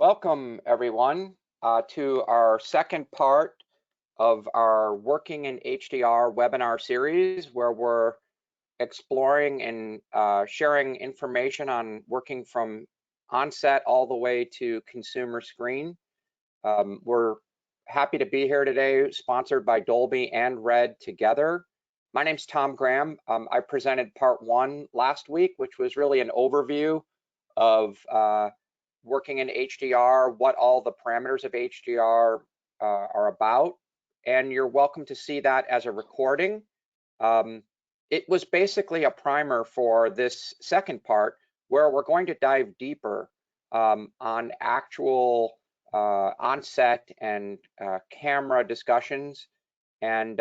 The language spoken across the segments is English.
Welcome, everyone, to our second part of our Working in HDR webinar series, where we're exploring and sharing information on working from onset all the way to consumer screen. We're happy to be here today, sponsored by Dolby and Red together. My name's Tom Graham. I presented part one last week, which was really an overview of working in HDR, what all the parameters of HDR are about, and you're welcome to see that as a recording. It was basically a primer for this second part, where we're going to dive deeper on actual on-set and camera discussions. And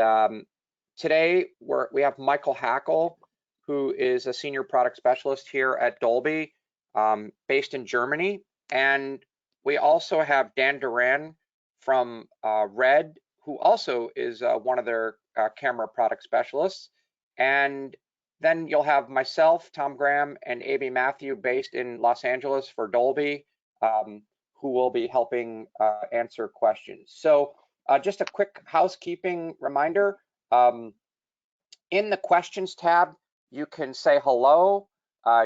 today we have Michael Hackel, who is a senior product specialist here at Dolby, based in Germany. And we also have Dan Duran from Red, who also is one of their camera product specialists. And then you'll have myself, Tom Graham, and A.B. Matthew based in Los Angeles for Dolby, who will be helping answer questions. So just a quick housekeeping reminder. In the questions tab, you can say hello.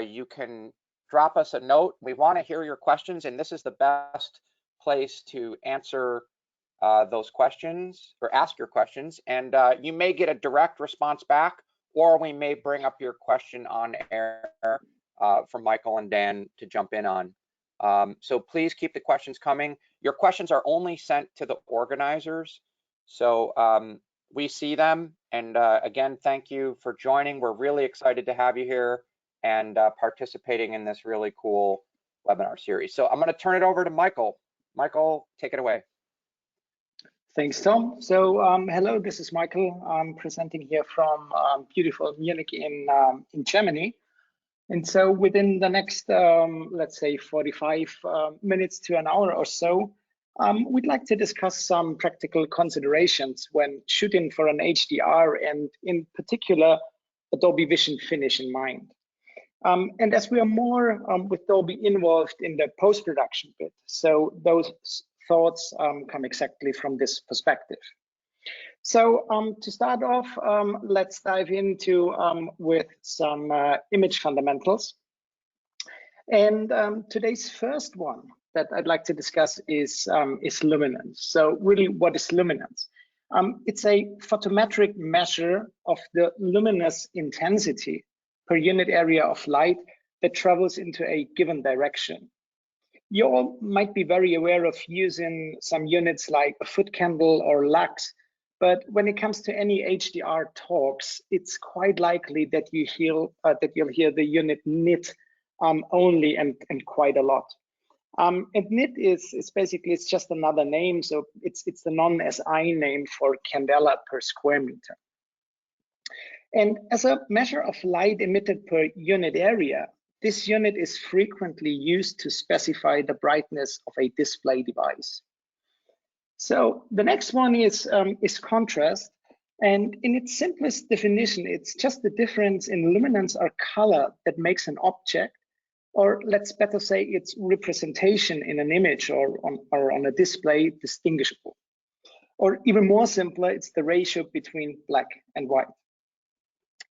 You can drop us a note. We want to hear your questions, and this is the best place to answer those questions or ask your questions. And you may get a direct response back, or we may bring up your question on air for Michael and Dan to jump in on. So please keep the questions coming. Your questions are only sent to the organizers, so we see them. And again, thank you for joining. We're really excited to have you here and participating in this really cool webinar series. So I'm going to turn it over to Michael. Michael, take it away. Thanks, Tom. So hello, this is Michael. I'm presenting here from beautiful Munich in Germany. And so within the next, let's say 45 minutes to an hour or so, we'd like to discuss some practical considerations when shooting for an HDR and in particular, a Dolby Vision finish in mind. And as we are more with Dolby involved in the post-production bit, so those thoughts come exactly from this perspective. So to start off, let's dive into with some image fundamentals. And today's first one that I'd like to discuss is luminance. So really, what is luminance? It's a photometric measure of the luminous intensity per unit area of light that travels into a given direction. You all might be very aware of using some units like a foot candle or lux, but when it comes to any HDR talks, it's quite likely that you'll hear the unit nit only and quite a lot. And nit is basically, it's just another name, so it's the non-SI name for candela per square meter. And as a measure of light emitted per unit area, this unit is frequently used to specify the brightness of a display device. So the next one is contrast. And in its simplest definition, it's just the difference in luminance or color that makes an object, or let's better say its representation in an image or on a display, distinguishable. Or even more simpler, it's the ratio between black and white.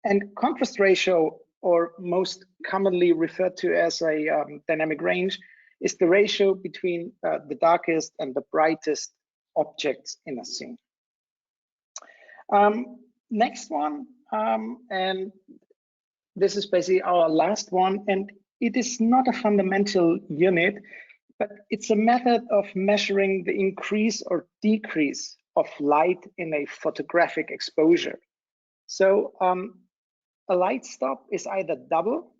And contrast ratio, or most commonly referred to as a dynamic range, is the ratio between the darkest and the brightest objects in a scene. Next one, and this is basically our last one, and it is not a fundamental unit, but it's a method of measuring the increase or decrease of light in a photographic exposure. So a light stop is either double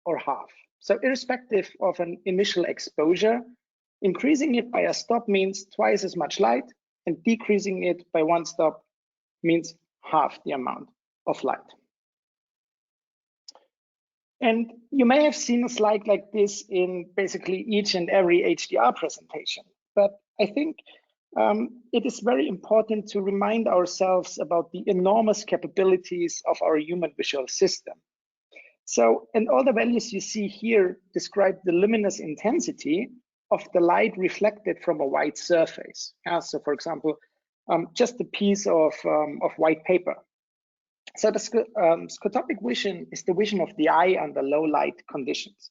or half. So irrespective of an initial exposure, increasing it by a stop means twice as much light, and decreasing it by one stop means half the amount of light. And you may have seen a slide like this in basically each and every HDR presentation, but I think it is very important to remind ourselves about the enormous capabilities of our human visual system. So, and all the values you see here describe the luminous intensity, of the light reflected from a white surface. So for example, just a piece of white paper. So the scotopic vision is the vision of the eye under low light conditions.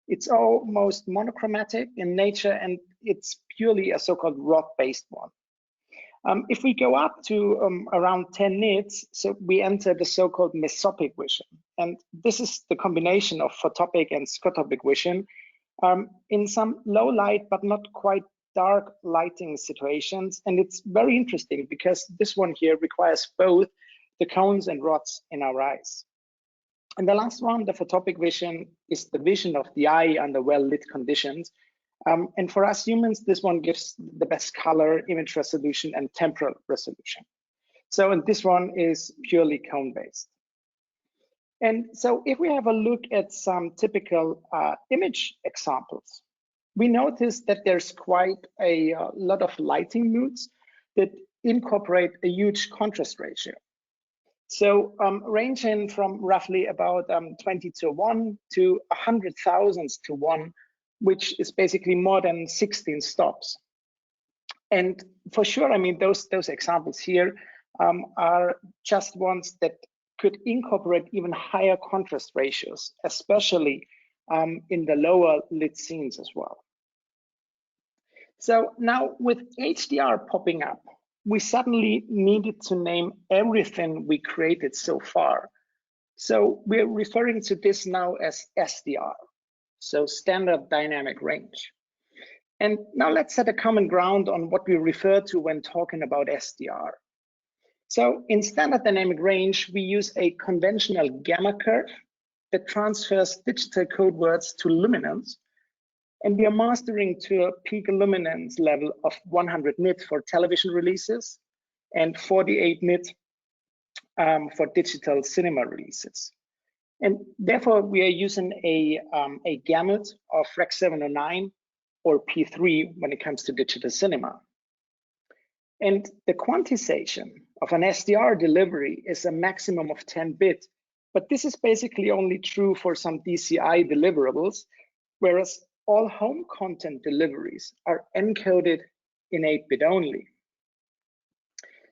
It's almost monochromatic in nature, and it's purely a so-called rod-based one. If we go up to around 10 nits, so we enter the so-called mesopic vision. And this is the combination of photopic and scotopic vision in some low light, but not quite dark lighting situations. And it's very interesting because this one here requires both the cones and rods in our eyes. And the last one, the photopic vision, is the vision of the eye under well-lit conditions. And for us humans, this one gives the best color, image resolution, and temporal resolution. So, and this one is purely cone-based. And so if we have a look at some typical image examples, we notice that there's quite a lot of lighting modes that incorporate a huge contrast ratio. So ranging from roughly about 20:1 to 100,000 to 1, which is basically more than 16 stops. And for sure, I mean, those examples here are just ones that could incorporate even higher contrast ratios, especially in the lower lit scenes as well. So now with HDR popping up, we suddenly needed to name everything we created so far. So we're referring to this now as SDR, so standard dynamic range. And now let's set a common ground on what we refer to when talking about SDR. So in standard dynamic range, we use a conventional gamma curve that transfers digital code words to luminance. And we are mastering to a peak luminance level of 100 nit for television releases and 48 nit for digital cinema releases. And therefore, we are using a gamut of Rec 709 or P3 when it comes to digital cinema. And the quantization of an SDR delivery is a maximum of 10 bit, but this is basically only true for some DCI deliverables, whereas all home content deliveries are encoded in 8-bit only.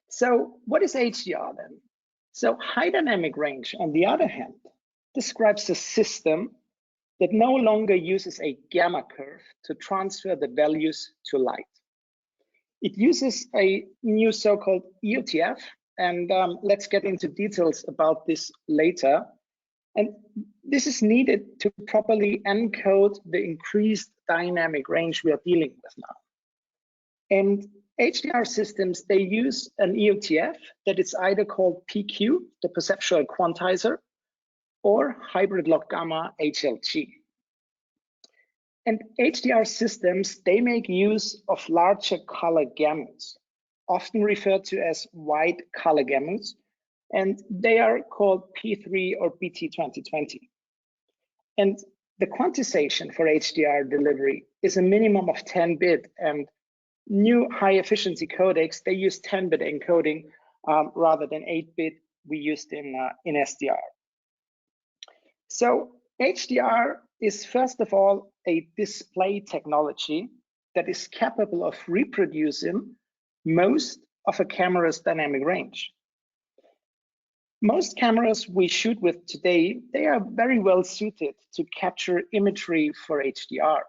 So what is HDR then? So high dynamic range, on the other hand, describes a system that no longer uses a gamma curve to transfer the values to light. It uses a new so-called EOTF, and let's get into details about this later. And this is needed to properly encode the increased dynamic range we are dealing with now. And HDR systems, they use an EOTF that is either called PQ, the perceptual quantizer, or hybrid log gamma, HLG. And HDR systems, they make use of larger color gamuts, often referred to as wide color gamuts, and they are called P3 or BT 2020. And the quantization for HDR delivery is a minimum of 10 bit, and new high efficiency codecs, they use 10-bit encoding rather than 8-bit we used in SDR. So HDR is first of all a display technology that is capable of reproducing most of a camera's dynamic range. Most cameras we shoot with today, they are very well suited to capture imagery for HDR.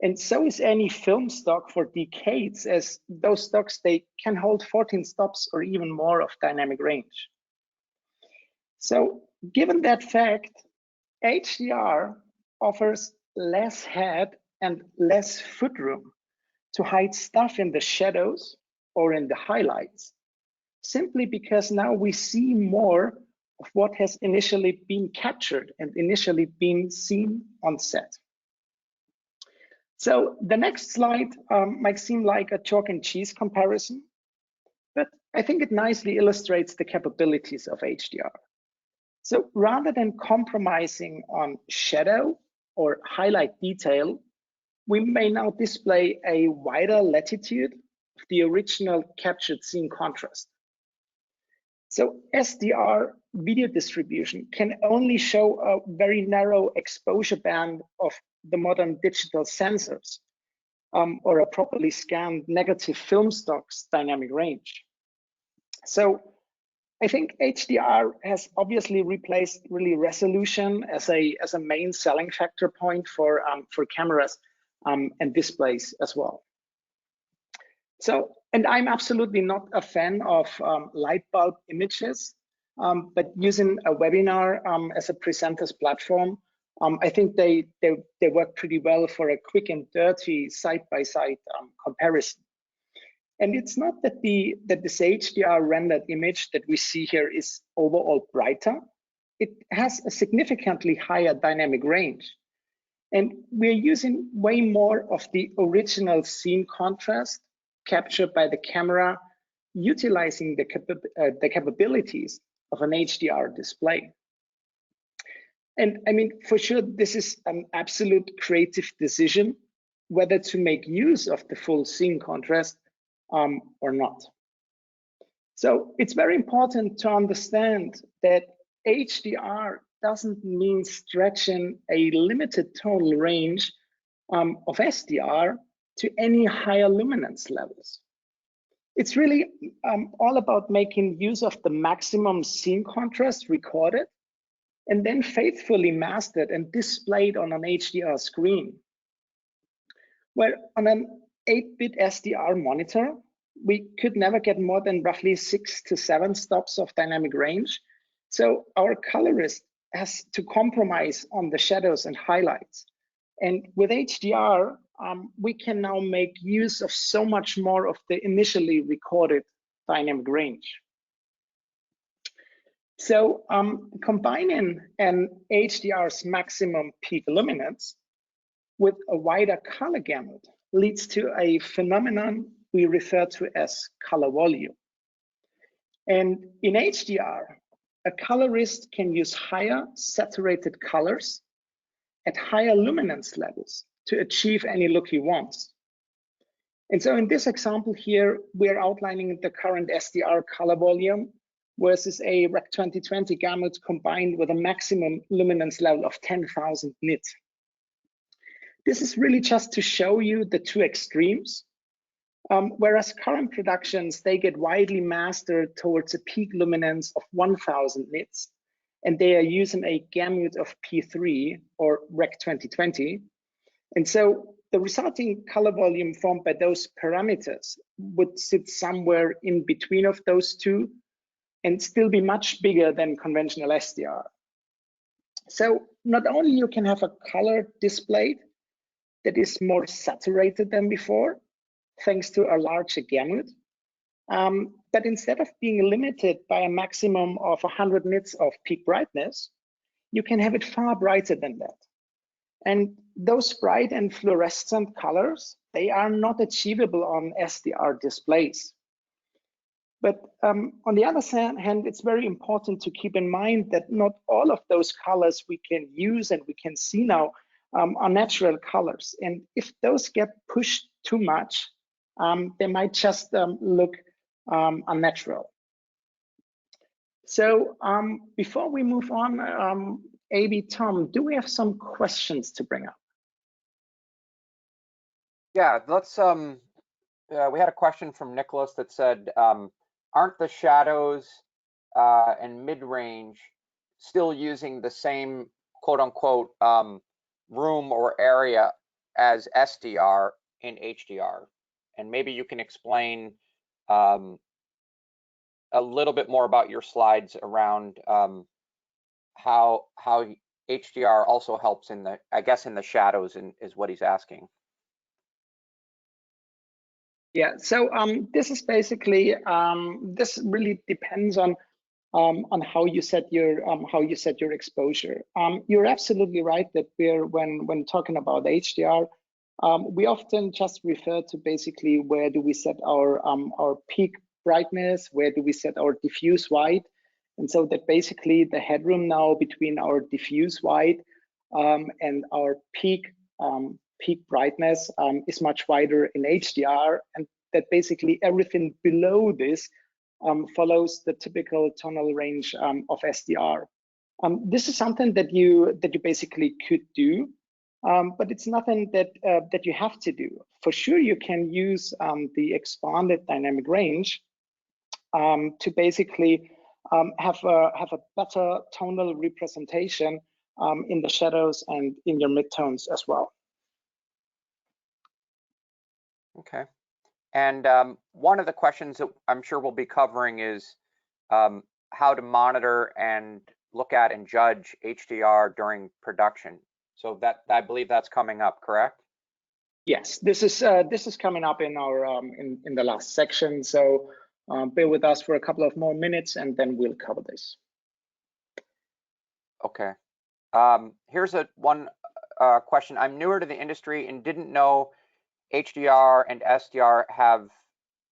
And so is any film stock for decades, as those stocks, they can hold 14 stops or even more of dynamic range. So given that fact, HDR offers less head and less footroom to hide stuff in the shadows or in the highlights, simply because now we see more of what has initially been captured and initially been seen on set. So the next slide might seem like a chalk and cheese comparison, but I think it nicely illustrates the capabilities of HDR. So rather than compromising on shadow or highlight detail, we may now display a wider latitude of the original captured scene contrast. So SDR video distribution can only show a very narrow exposure band of the modern digital sensors, or a properly scanned negative film stock's dynamic range. So I think HDR has obviously replaced really resolution as a main selling factor point for cameras and displays as well. So, and I'm absolutely not a fan of light bulb images, but using a webinar as a presenter's platform, I think they work pretty well for a quick and dirty side-by-side comparison. And it's not that this HDR rendered image that we see here is overall brighter. It has a significantly higher dynamic range. And we're using way more of the original scene contrast captured by the camera, utilizing the capabilities of an HDR display. And I mean, for sure, this is an absolute creative decision, whether to make use of the full scene contrast or not. So it's very important to understand that HDR doesn't mean stretching a limited tonal range of SDR to any higher luminance levels. It's really all about making use of the maximum scene contrast recorded and then faithfully mastered and displayed on an HDR screen. Where on an 8-bit SDR monitor, we could never get more than roughly 6 to 7 stops of dynamic range. So our colorist has to compromise on the shadows and highlights. And with HDR, we can now make use of so much more of the initially recorded dynamic range. So combining an HDR's maximum peak luminance with a wider color gamut leads to a phenomenon we refer to as color volume. And in HDR, a colorist can use higher saturated colors at higher luminance levels to achieve any look he wants. And so in this example here, we're outlining the current SDR color volume versus a Rec 2020 gamut combined with a maximum luminance level of 10,000 nits. This is really just to show you the two extremes. Whereas current productions, they get widely mastered towards a peak luminance of 1000 nits, and they are using a gamut of P3 or Rec 2020. And so the resulting color volume formed by those parameters would sit somewhere in between of those two and still be much bigger than conventional SDR. So not only you can have a color displayed that is more saturated than before, thanks to a larger gamut, but instead of being limited by a maximum of 100 nits of peak brightness, you can have it far brighter than that. And those bright and fluorescent colors, they are not achievable on SDR displays. But on the other hand, it's very important to keep in mind that not all of those colors we can use and we can see now are natural colors. And if those get pushed too much, they might just look unnatural. So before we move on, AB, Tom, do we have some questions to bring up? Yeah, let's, we had a question from Nicholas that said, aren't the shadows and mid-range still using the same quote unquote room or area as SDR in HDR? And maybe you can explain a little bit more about your slides around how HDR also helps in the, I guess, in the shadows, is what he's asking. Yeah, so this is basically this really depends on how you set your exposure. You're absolutely right that when talking about HDR, we often just refer to basically where do we set our peak brightness, where do we set our diffuse white, and so that basically the headroom now between our diffuse white and our peak brightness is much wider in HDR, and that basically everything below this follows the typical tonal range of SDR. This is something that you basically could do, but it's nothing that you have to do. For sure, you can use the expanded dynamic range to basically have a better tonal representation in the shadows and in your midtones as well. Okay. And one of the questions that I'm sure we'll be covering is how to monitor and look at and judge HDR during production. So that, I believe that's coming up, correct? Yes, this is coming up in our in the last section. So bear with us for a couple of more minutes, and then we'll cover this. Okay. Here's one question. I'm newer to the industry and didn't know HDR and SDR have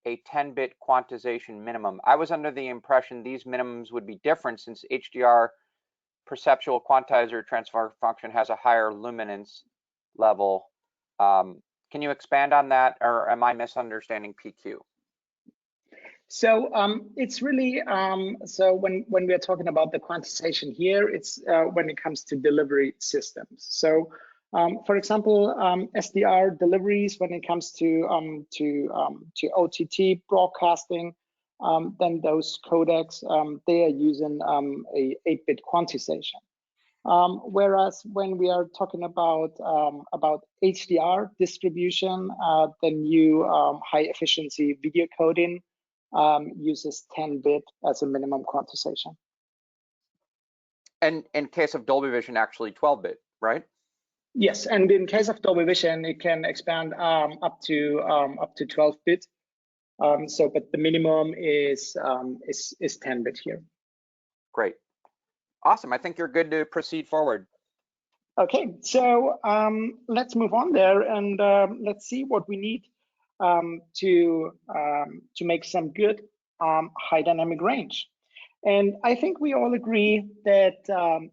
a 10-bit quantization minimum. I was under the impression these minimums would be different since HDR perceptual quantizer transfer function has a higher luminance level. Can you expand on that, or am I misunderstanding PQ? So it's really so when we are talking about the quantization here, it's when it comes to delivery systems. So for example, SDR deliveries when it comes to OTT broadcasting, then those codecs they are using a 8-bit quantization. Whereas when we are talking about HDR distribution, the new high efficiency video coding uses 10-bit as a minimum quantization. And in case of Dolby Vision, actually 12-bit, right? Yes, and in case of Dolby Vision, it can expand up to 12-bit. So, but the minimum is 10-bit here. Great, awesome. I think you're good to proceed forward. Okay, so let's move on there, and let's see what we need to make some good high dynamic range. And I think we all agree that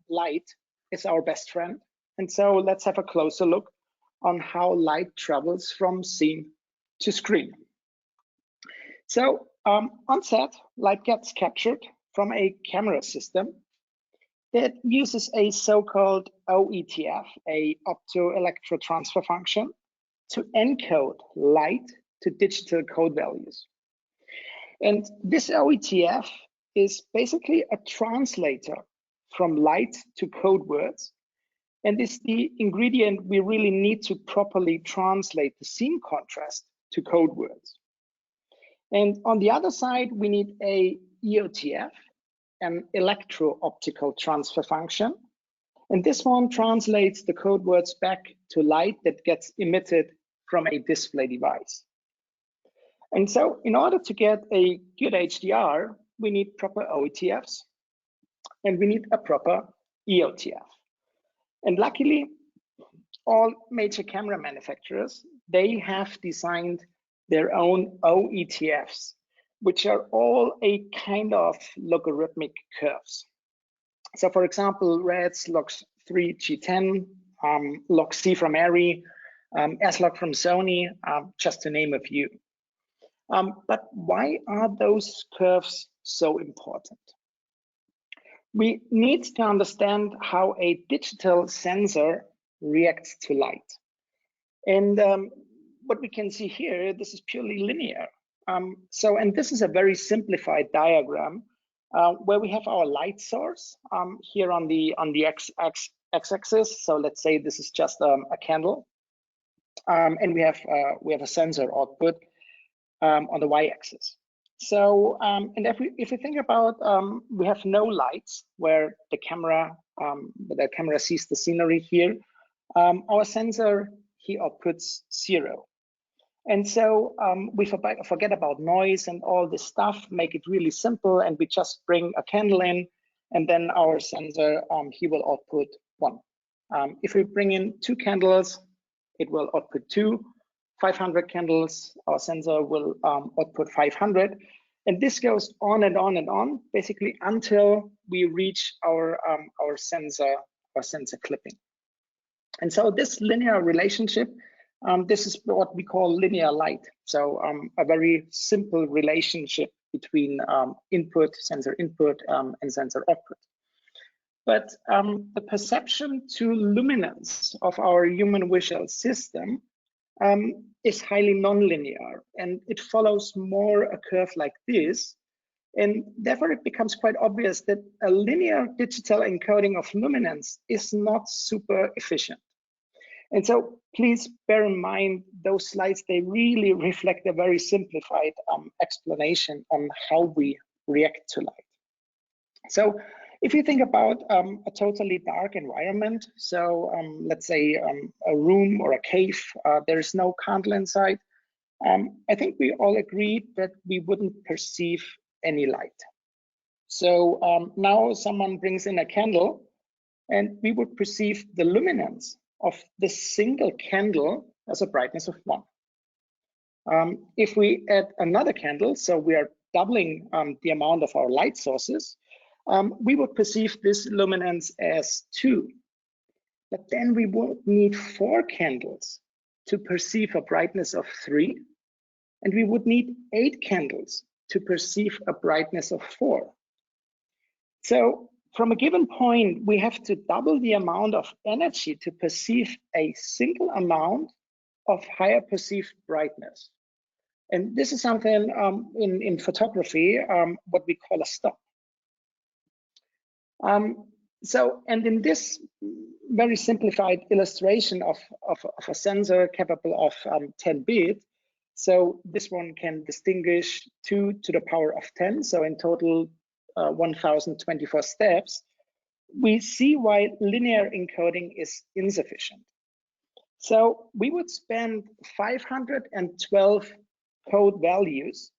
light is our best friend. And so let's have a closer look on how light travels from scene to screen. So on set, light gets captured from a camera system that uses a so-called OETF, a optoelectrotransfer function, to encode light to digital code values. And this OETF is basically a translator from light to code words, and is the ingredient we really need to properly translate the scene contrast to code words. And on the other side, we need a EOTF, an electro-optical transfer function. And this one translates the code words back to light that gets emitted from a display device. And so in order to get a good HDR, we need proper OETFs and we need a proper EOTF. And luckily, all major camera manufacturers, they have designed their own OETFs, which are all a kind of logarithmic curves. So for example, Red's log3G10, log-C from Arri, S-Log from Sony, just to name a few. But why are those curves so important? We need to understand how a digital sensor reacts to light. And what we can see here, this is purely linear. And this is a very simplified diagram where we have our light source here on the x-axis. So let's say this is just a candle, and we have a sensor output on the y-axis. So and if we think about we have no lights where the camera sees the scenery here. Our sensor he outputs 0. And so we forget about noise and all this stuff, make it really simple, and we just bring a candle in, and then our sensor, he will output 1. If we bring in 2 candles, it will output 2. 500 candles, our sensor will output 500. And this goes on and on and on, basically until we reach our sensor clipping. And so this linear relationship, this is what we call linear light. So a very simple relationship between sensor input and sensor output. but the perception to luminance of our human visual system is highly nonlinear, and it follows more a curve like this. And therefore, it becomes quite obvious that a linear digital encoding of luminance is not super efficient. And so please bear in mind those slides, they really reflect a very simplified explanation on how we react to light. So if you think about a totally dark environment, so let's say a room or a cave, there is no candle inside, I think we all agreed that we wouldn't perceive any light. So now someone brings in a candle and we would perceive the luminance of this single candle as a brightness of 1. If we add another candle, so we are doubling the amount of our light sources, we would perceive this luminance as 2. But then we would need 4 candles to perceive a brightness of 3, and we would need 8 candles to perceive a brightness of 4. So from a given point, we have to double the amount of energy to perceive a single amount of higher perceived brightness. And this is something in photography, what we call a stop. And in this very simplified illustration of a sensor capable of 10 bit, so this one can distinguish 2 to the power of 10, so in total 1024 steps, we see why linear encoding is insufficient. So we would spend 512 code values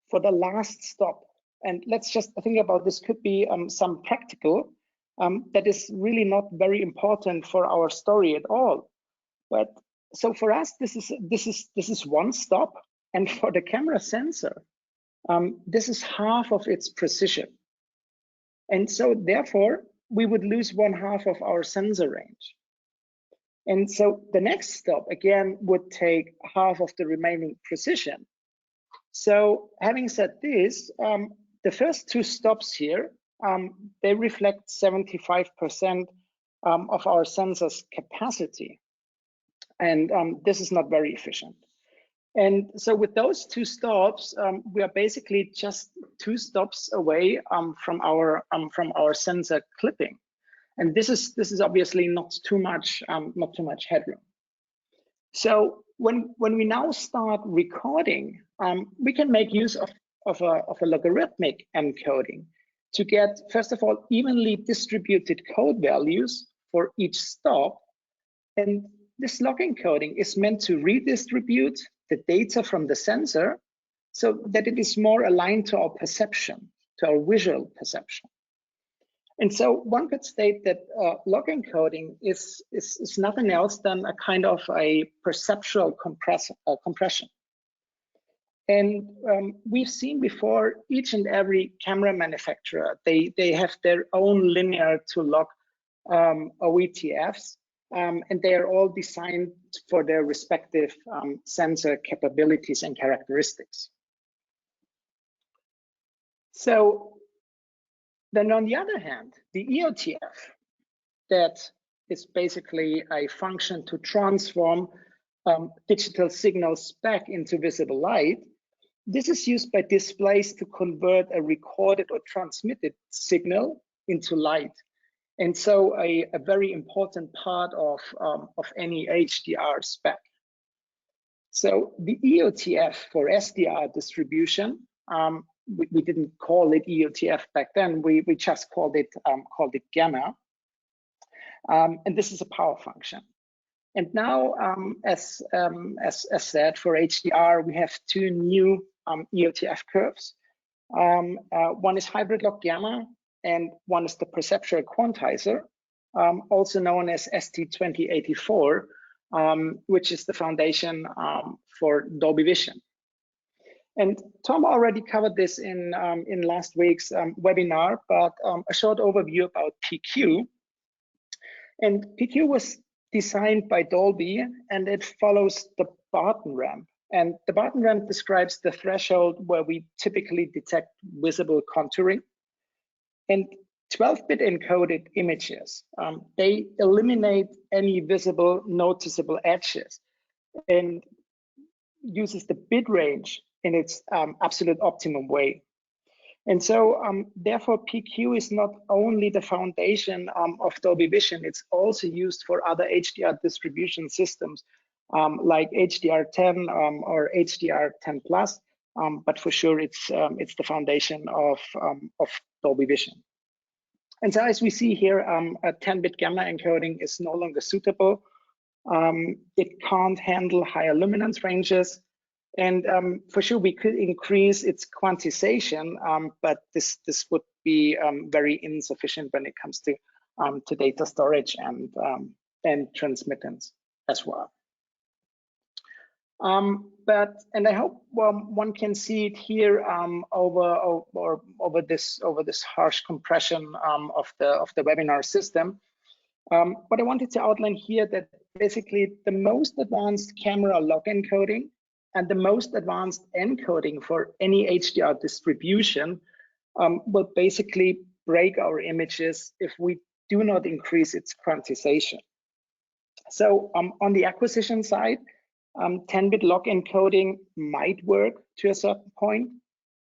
for the last stop. And let's just think about this, could be some practical that is really not very important for our story at all. But so for us, this is one stop, and for the camera sensor, this is half of its precision. And so therefore, we would lose 1/2 of our sensor range. And so the next stop, again, would take half of the remaining precision. So having said this, the first 2 stops here, they reflect 75% of our sensor's capacity. And this is not very efficient. And so with those 2 stops, we are basically just 2 stops away from our sensor clipping. And this is obviously not too much headroom. So when we now start recording, we can make use of a logarithmic encoding to get, first of all, evenly distributed code values for each stop. And this log encoding is meant to redistribute the data from the sensor so that it is more aligned to our perception, to our visual perception. And so one could state that log encoding is nothing else than a kind of a perceptual compression. And we've seen before, each and every camera manufacturer, they have their own linear to log OETFs, and they are all designed for their respective sensor capabilities and characteristics. So then on the other hand, the EOTF, that is basically a function to transform digital signals back into visible light. This is used by displays to convert a recorded or transmitted signal into light. And so a very important part of any HDR spec. So the EOTF for SDR distribution, we didn't call it EOTF back then. We just called it gamma, and this is a power function. And now, as said, for HDR, we have 2 new EOTF curves. One is hybrid log gamma, and one is the perceptual quantizer, also known as ST2084, which is the foundation for Dolby Vision. And Tom already covered this in last week's webinar, but a short overview about PQ. And PQ was designed by Dolby, and it follows the Barton ramp. And the Barton ramp describes the threshold where we typically detect visible contouring. And 12-bit encoded images, they eliminate any visible noticeable edges and uses the bit range in its absolute optimum way. And so therefore PQ is not only the foundation of Dolby Vision, it's also used for other HDR distribution systems like HDR10 or HDR10 Plus, but for sure it's the foundation of Dolby Vision. And so as we see here, a 10-bit gamma encoding is no longer suitable. It can't handle higher luminance ranges. And for sure, we could increase its quantization, but this would be very insufficient when it comes to data storage and transmittance as well. And I hope one can see it here over this harsh compression of the webinar system. But I wanted to outline here that basically the most advanced camera log encoding and the most advanced encoding for any HDR distribution will basically break our images if we do not increase its quantization. So on the acquisition side, 10-bit log encoding might work to a certain point,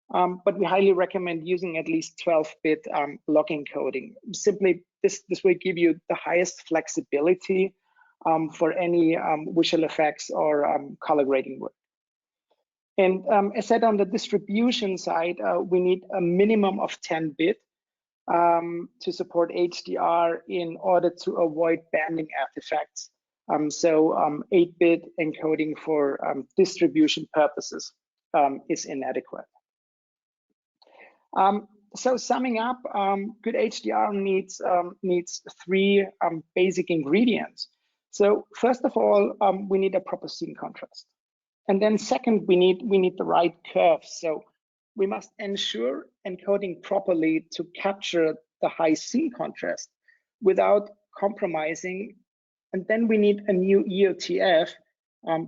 but we highly recommend using at least 12-bit log encoding. Simply, this will give you the highest flexibility for any visual effects or color grading work. And as said, on the distribution side, we need a minimum of 10-bit to support HDR in order to avoid banding artifacts. So 8-bit encoding for distribution purposes is inadequate. So summing up, good HDR needs three basic ingredients. So first of all, we need a proper scene contrast. And then second, we need the right curves. So we must ensure encoding properly to capture the high scene contrast without compromising. And then we need a new EOTF,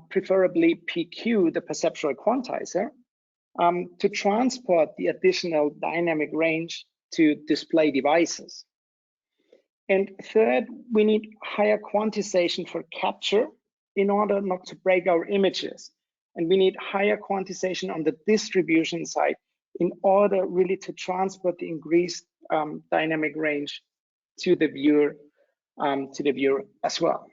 preferably PQ, the perceptual quantizer, to transport the additional dynamic range to display devices. And third, we need higher quantization for capture in order not to break our images. And we need higher quantization on the distribution side in order really to transport the increased dynamic range to the viewer as well.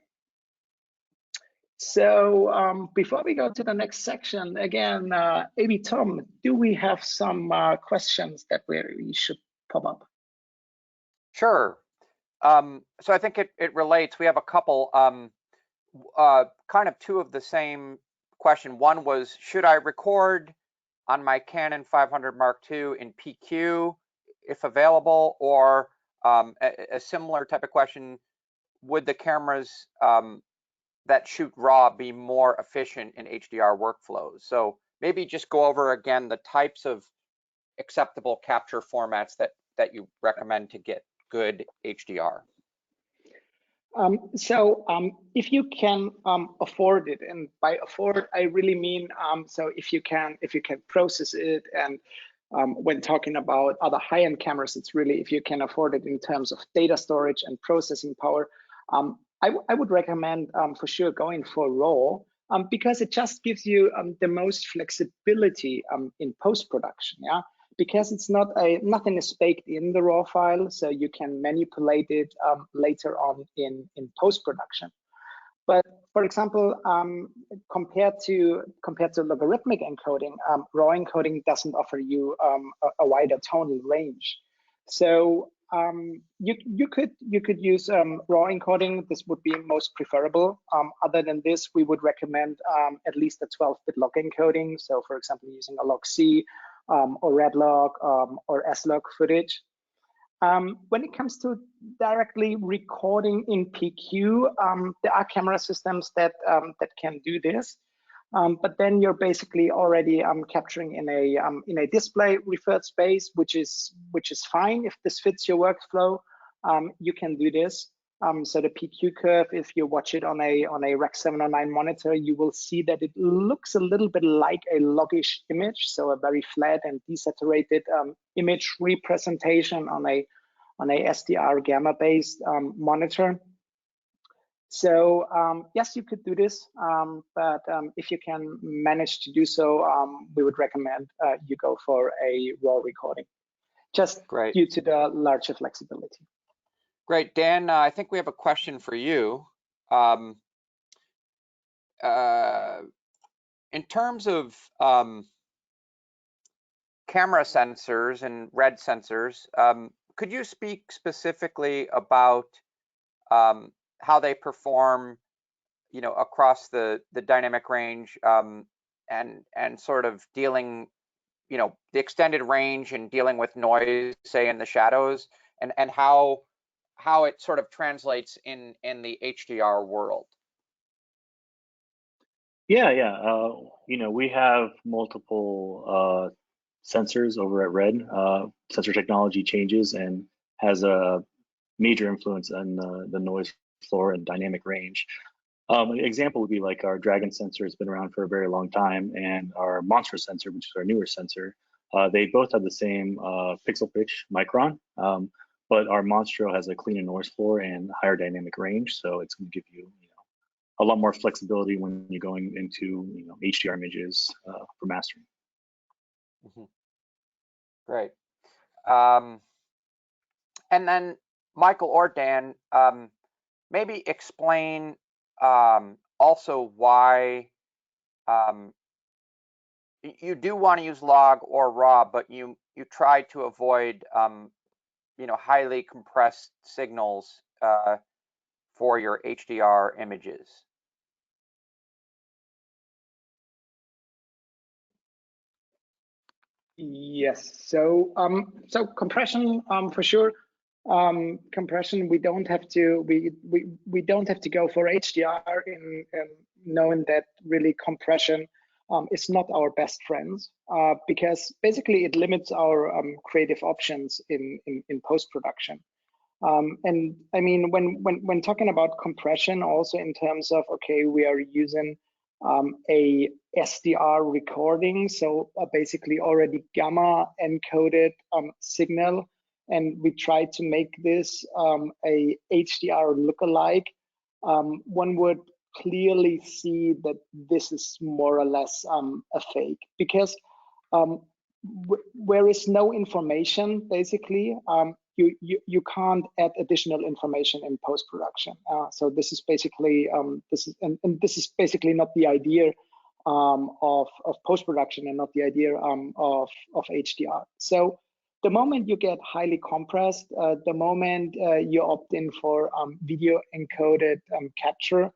So before we go to the next section, again, maybe Tom, do we have some questions that we should pop up? Sure. So I think it relates. We have a couple, kind of two of the same question. One was, should I record on my Canon 500 Mark II in PQ if available, or a similar type of question, would the cameras that shoot RAW be more efficient in HDR workflows? So maybe just go over again the types of acceptable capture formats that you recommend to get good HDR. So if you can afford it, and by afford I really mean so if you can process it, and when talking about other high-end cameras, it's really if you can afford it in terms of data storage and processing power. I would recommend for sure going for RAW because it just gives you the most flexibility in post-production. Yeah. Because it's nothing is baked in the RAW file, so you can manipulate it later on in post-production. But for example, compared to logarithmic encoding, RAW encoding doesn't offer you a wider tonal range. So you could use RAW encoding. This would be most preferable. Other than this, we would recommend at least a 12-bit log encoding. So for example, using a log-C or red log or S-log footage. When it comes to directly recording in PQ, there are camera systems that can do this, but then you're basically already capturing in a display referred space, which is fine. If this fits your workflow, you can do this. So the PQ curve, if you watch it on a Rec 709 monitor, you will see that it looks a little bit like a logish image, so a very flat and desaturated image representation on on a SDR gamma-based monitor. So yes, you could do this, but if you can manage to do so, we would recommend you go for a RAW recording, just due to the larger flexibility. Great, Dan, I think we have a question for you. In terms of camera sensors and red sensors, could you speak specifically about how they perform, across the dynamic range, and sort of dealing, the extended range and dealing with noise, say in the shadows, and how it sort of translates in the HDR world? Yeah. We have multiple sensors over at Red. Sensor technology changes and has a major influence on the noise floor and dynamic range. An example would be like our Dragon sensor has been around for a very long time, and our Monstro sensor, which is our newer sensor. They both have the same pixel pitch micron, but our Monstro has a cleaner noise floor and higher dynamic range, so it's going to give you, a lot more flexibility when you're going into HDR images for mastering. Great. And then Michael or Dan, maybe explain also why you do want to use log or raw, but you try to avoid highly compressed signals for your HDR images. Yes. So compression, for sure. Compression, we don't have to go for HDR in knowing that really compression is not our best friend, because basically it limits our creative options in post-production. And I mean, when talking about compression, also in terms of, okay, we are using a SDR recording, so basically already gamma encoded signal, and we try to make this a HDR lookalike. One would clearly see that this is more or less a fake, because where is no information, basically, you can't add additional information in post-production. So this is basically this is basically not the idea of post-production, and not the idea of HDR. So the moment you get highly compressed, the moment you opt in for video encoded capture,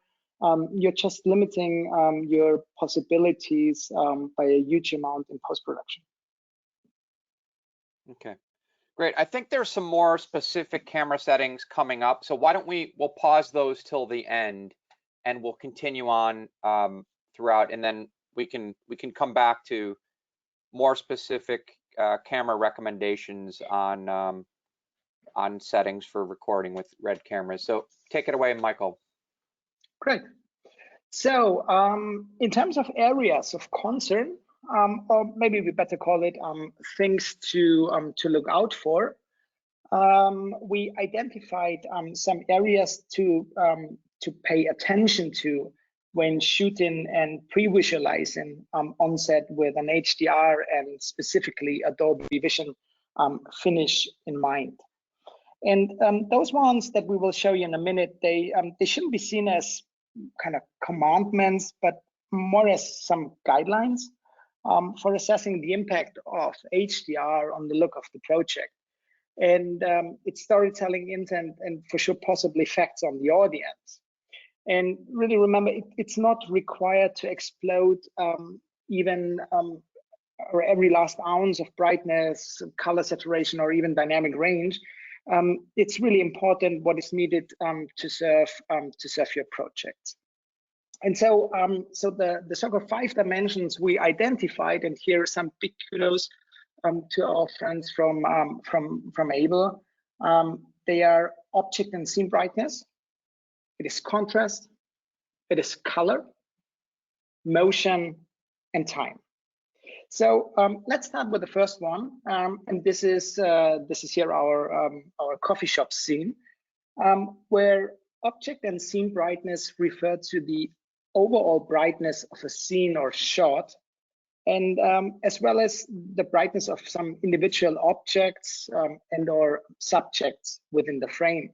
you're just limiting your possibilities by a huge amount in post-production. Okay, great. I think there's some more specific camera settings coming up, so why don't we'll pause those till the end, and we'll continue on throughout, and then we can come back to more specific camera recommendations on settings for recording with Red cameras. So take it away, Michael. Great. So in terms of areas of concern, or maybe we better call it things to look out for, we identified some areas to pay attention to when shooting and pre-visualizing on set with an HDR and specifically Adobe Vision finish in mind. And those ones that we will show you in a minute, they shouldn't be seen as kind of commandments, but more as some guidelines for assessing the impact of HDR on the look of the project, and its storytelling intent, and for sure possibly effects on the audience. And really remember, it's not required to explode even or every last ounce of brightness, color saturation, or even dynamic range. It's really important what is needed to serve your project. And so, the sort of 5 dimensions we identified, and here are some big kudos to our friends from Able. They are object and scene brightness, it is contrast, it is color, motion, and time. So let's start with the first one, and this is here our coffee shop scene, where object and scene brightness refer to the overall brightness of a scene or shot, and as well as the brightness of some individual objects and or subjects within the frame.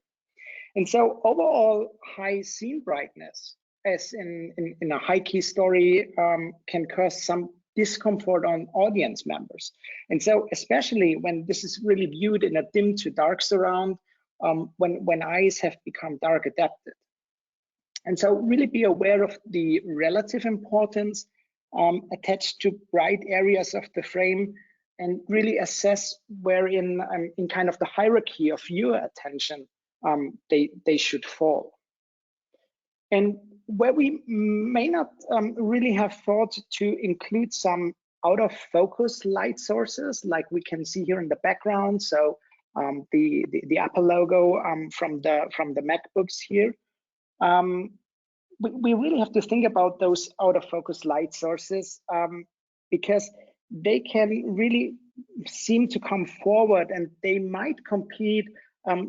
And so overall high scene brightness, as in a high key story, can cause some discomfort on audience members. And so especially when this is really viewed in a dim to dark surround, when eyes have become dark adapted. And so really be aware of the relative importance attached to bright areas of the frame, and really assess where in kind of the hierarchy of viewer attention they should fall. And where we may not really have thought to include some out of focus light sources, like we can see here in the background. So the Apple logo from the MacBooks here. We really have to think about those out of focus light sources because they can really seem to come forward, and they might compete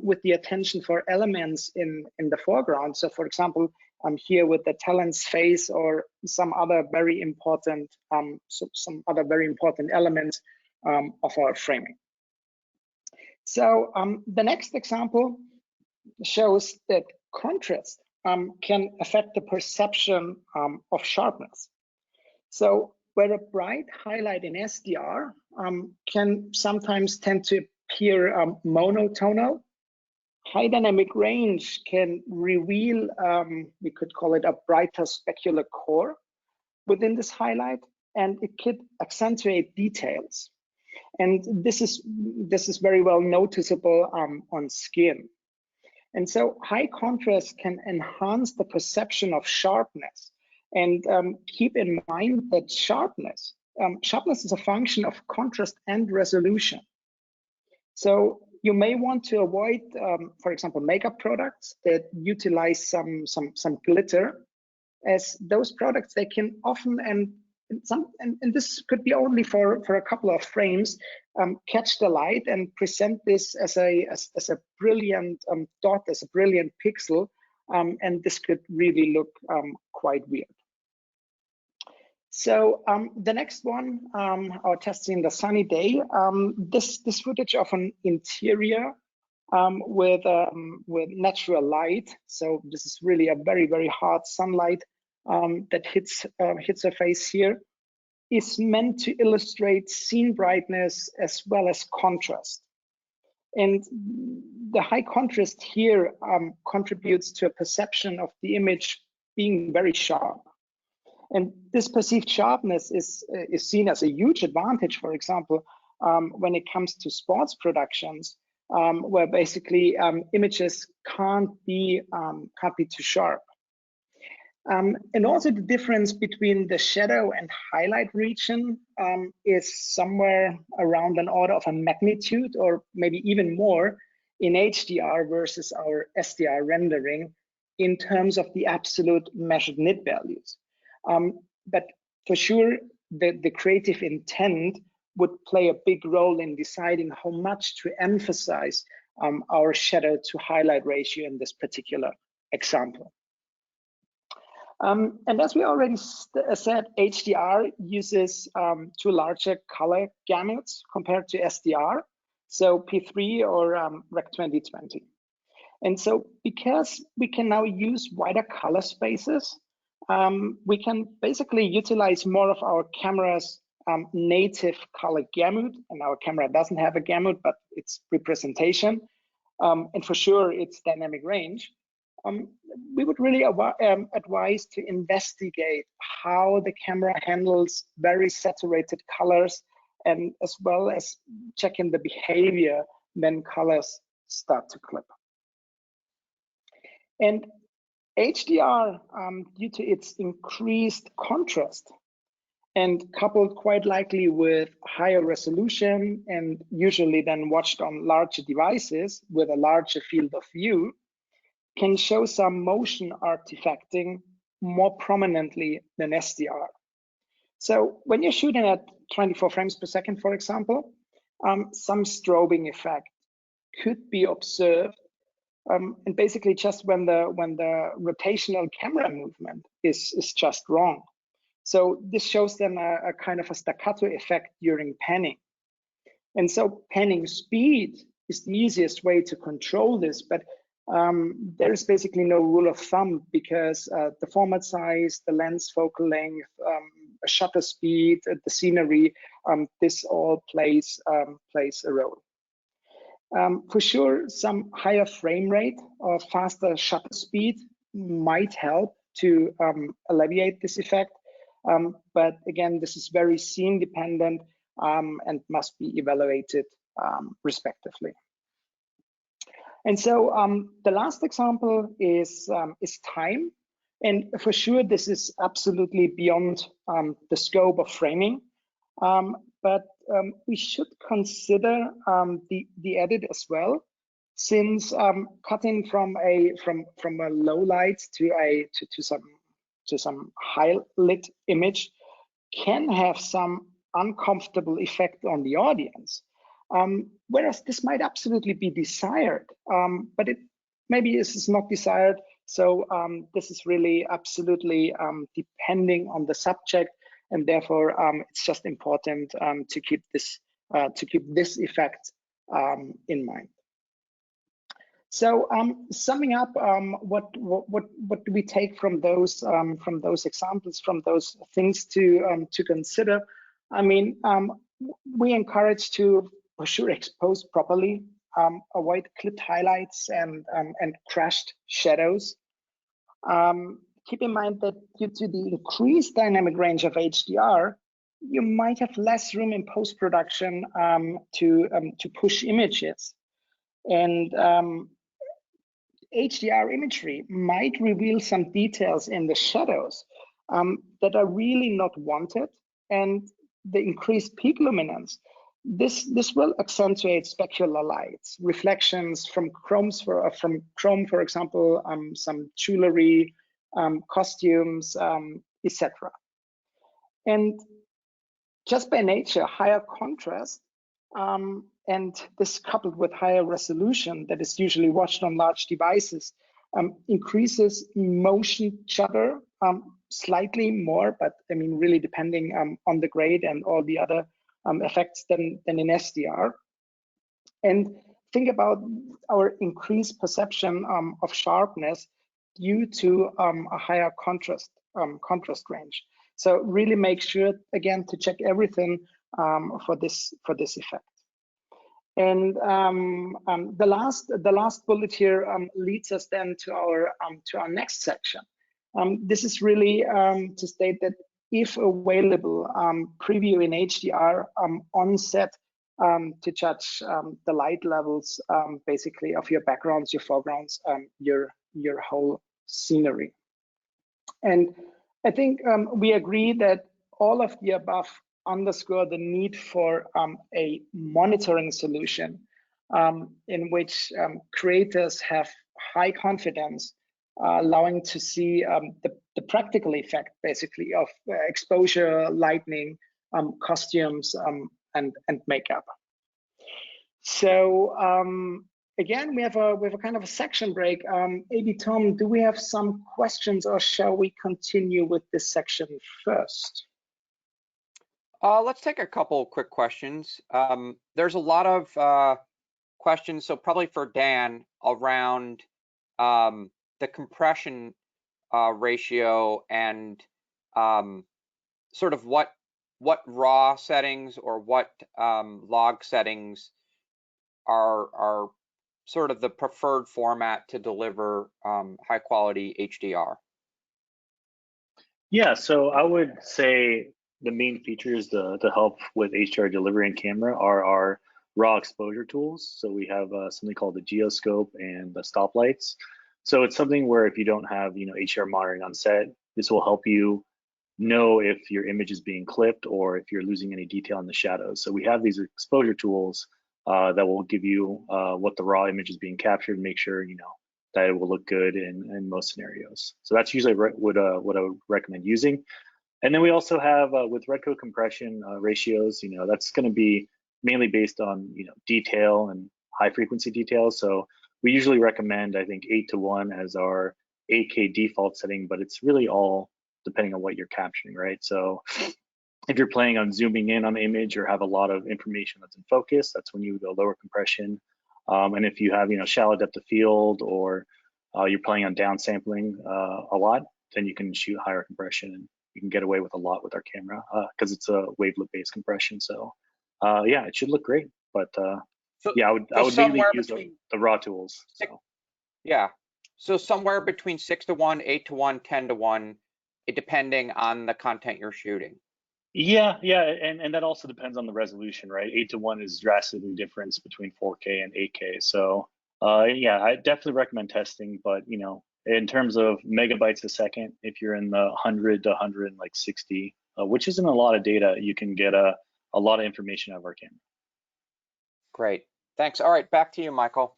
with the attention for elements in the foreground. So for example, here with the talent's face, or some other very important some other very important elements of our framing. So the next example shows that contrast can affect the perception of sharpness. So where a bright highlight in SDR can sometimes tend to appear monotonal, high dynamic range can reveal, we could call it a brighter specular core within this highlight, and it could accentuate details. And this is very well noticeable on skin. And so high contrast can enhance the perception of sharpness. And keep in mind that sharpness is a function of contrast and resolution. So you may want to avoid, for example, makeup products that utilize some glitter, as those products, they can often, and this could be only for a couple of frames, catch the light and present this as a brilliant dot, as a brilliant pixel, and this could really look quite weird. So the next one, our testing the sunny day. This footage of an interior with natural light. So this is really a very hard sunlight that hits our face here, is meant to illustrate scene brightness as well as contrast. And the high contrast here contributes to a perception of the image being very sharp. And this perceived sharpness is seen as a huge advantage, for example, when it comes to sports productions, where basically images can't be too sharp. And also the difference between the shadow and highlight region is somewhere around an order of a magnitude, or maybe even more, in HDR versus our SDR rendering in terms of the absolute measured nit values. But for sure, the creative intent would play a big role in deciding how much to emphasize our shadow to highlight ratio in this particular example. And as we already said, HDR uses two larger color gamuts compared to SDR, so P3 or Rec 2020. And so because we can now use wider color spaces, we can basically utilize more of our camera's native color gamut. And our camera doesn't have a gamut, but it's representation. And for sure, it's dynamic range. We would really advise to investigate how the camera handles very saturated colors, and as well as checking the behavior when colors start to clip. And HDR, due to its increased contrast and coupled quite likely with higher resolution, and usually then watched on larger devices with a larger field of view, can show some motion artifacting more prominently than SDR. So when you're shooting at 24 frames per second, for example, some strobing effect could be observed, and basically just when the rotational camera movement is just wrong. So this shows then a kind of a staccato effect during panning. And so panning speed is the easiest way to control this, but there is basically no rule of thumb, because the format size, the lens focal length, shutter speed, the scenery, this all plays a role. For sure, some higher frame rate or faster shutter speed might help to alleviate this effect. But again, this is very scene dependent and must be evaluated respectively. And so the last example is time. And for sure, this is absolutely beyond the scope of framing. But we should consider the edit as well, since cutting from a low light to some high lit image can have some uncomfortable effect on the audience. Whereas this might absolutely be desired, but maybe this is not desired. So this is really absolutely depending on the subject, and therefore it's just important to keep this effect in mind. So summing up, what do we take from those examples, from those things to consider? I mean, we encourage to for sure expose properly, avoid clipped highlights and crashed shadows. Keep in mind that due to the increased dynamic range of HDR, you might have less room in post-production to push images. And HDR imagery might reveal some details in the shadows that are really not wanted, and the increased peak luminance, this will accentuate specular lights, reflections from chrome, for example, some jewelry, costumes, etc. And just by nature, higher contrast and this coupled with higher resolution that is usually watched on large devices increases motion jitter slightly more, but I mean really depending on the grade and all the other effects than in SDR. And think about our increased perception of sharpness due to a higher contrast range. So really make sure again to check everything for this effect. And the last bullet here leads us then to our next section. This is really to state that if available, preview in HDR on set to judge the light levels basically of your backgrounds, your foregrounds, your whole scenery. And I think we agree that all of the above underscore the need for a monitoring solution in which creators have high confidence, allowing to see the practical effect basically of exposure, lighting, costumes, and makeup. So again, we have a kind of a section break. AB Tom, do we have some questions, or shall we continue with this section first? Let's take a couple quick questions. There's a lot of questions, so probably for Dan, around the compression ratio and sort of what raw settings or what log settings are sort of the preferred format to deliver high quality HDR. Yeah, so I would say the main features to help with HDR delivery in camera are our raw exposure tools. So we have something called the geoscope and the stoplights. So it's something where if you don't have HDR monitoring on set, this will help you know if your image is being clipped or if you're losing any detail in the shadows. So we have these exposure tools that will give you what the raw image is being captured and make sure that it will look good in most scenarios. So that's usually what I would recommend using. And then we also have with red coat compression ratios, that's going to be mainly based on detail and high frequency detail. So we usually recommend, I think, 8:1 as our 8K default setting, but it's really all depending on what you're capturing, right? So if you're planning on zooming in on the image or have a lot of information that's in focus, that's when you would go lower compression. And if you have shallow depth of field, or you're planning on downsampling a lot, then you can shoot higher compression, and you can get away with a lot with our camera because it's a wavelet based compression. So yeah, it should look great. But yeah, I would mainly use the raw tools. So. Yeah, so somewhere between 6:1, 8:1, 10:1, depending on the content you're shooting. Yeah, and that also depends on the resolution, right? 8:1 is drastically difference between 4K and 8K. So yeah, I definitely recommend testing, but in terms of megabytes a second, if you're in the 100 to 160, which isn't a lot of data, you can get a lot of information out of our camera. Great, thanks. All right, back to you, Michael.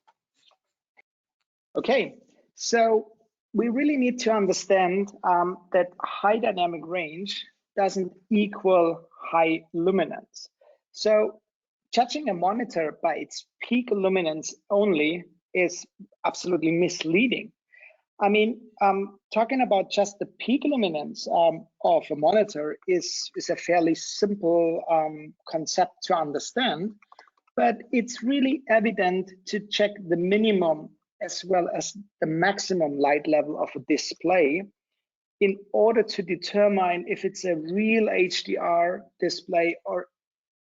Okay, so we really need to understand that high dynamic range doesn't equal high luminance. So judging a monitor by its peak luminance only is absolutely misleading. I mean, talking about just the peak luminance of a monitor is a fairly simple concept to understand, but it's really evident to check the minimum as well as the maximum light level of a display in order to determine if it's a real HDR display or